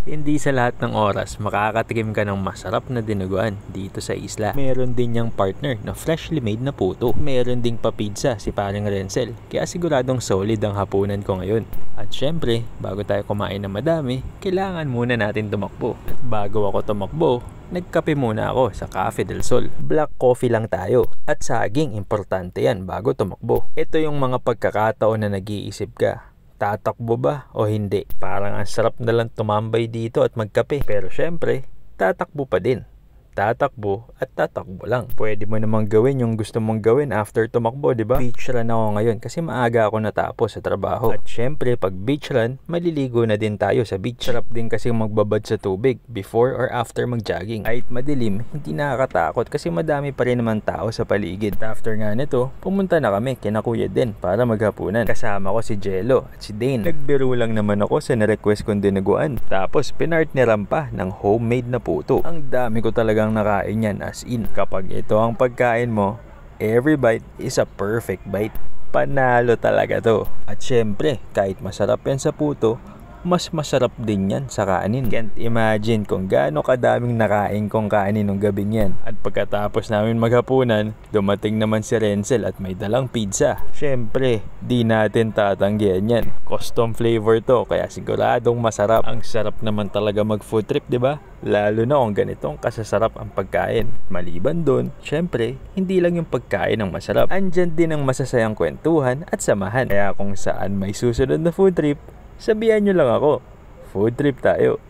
Hindi sa lahat ng oras makakatikim ka ng masarap na dinuguan dito sa isla. Meron din niyang partner na freshly made na puto. Meron ding papizza si paring Renzel, kaya siguradong solid ang hapunan ko ngayon. At syempre, bago tayo kumain ng madami, kailangan muna natin tumakbo. At bago ako tumakbo, nagkape muna ako sa Cafe del Sol. Black coffee lang tayo. At saging, importante yan bago tumakbo. Ito yung mga pagkakataon na nag-iisip ka. Tatakbo ba o hindi? Parang ang sarap na lang tumambay dito at magkape. Pero syempre, tatakbo pa din. Tatakbo at tatakbo lang. Pwede mo namang gawin yung gusto mong gawin after tumakbo, di ba? Beach run ako ngayon kasi maaga ako natapos sa trabaho. At syempre, pag beach run, maliligo na din tayo sa beach. Sarap din kasi magbabad sa tubig before or after mag-jogging. Kahit madilim, hindi nakakatakot kasi madami pa rin naman tao sa paligid. After nga nito, pumunta na kami kina Kuya Den para maghapunan. Kasama ko si Jello at si Dane. Nagbiro lang naman ako sa na-request kong dinuguan. Tapos pinartneran pa ng homemade na puto. Ang dami ko talagang nakain yan, as in. Kapag ito ang pagkain mo, every bite is a perfect bite. Panalo talaga to. At syempre, kahit masarap yan sa puto, mas masarap din yan sa kanin. Can't imagine kung gaano kadaming nakain kong kanin nung gabing yan. At pagkatapos namin maghapunan, dumating naman si Renzel at may dalang pizza. Syempre, di natin tatanggihan yan. Custom flavor to, kaya siguradong masarap. Ang sarap naman talaga mag food trip, di ba? Lalo na kung ganitong kasasarap ang pagkain. Maliban dun, syempre, hindi lang yung pagkain ang masarap. Andyan din ang masasayang kwentuhan at samahan. Kaya kung saan may susunod na food trip, sabihan nyo lang ako. Food trip tayo.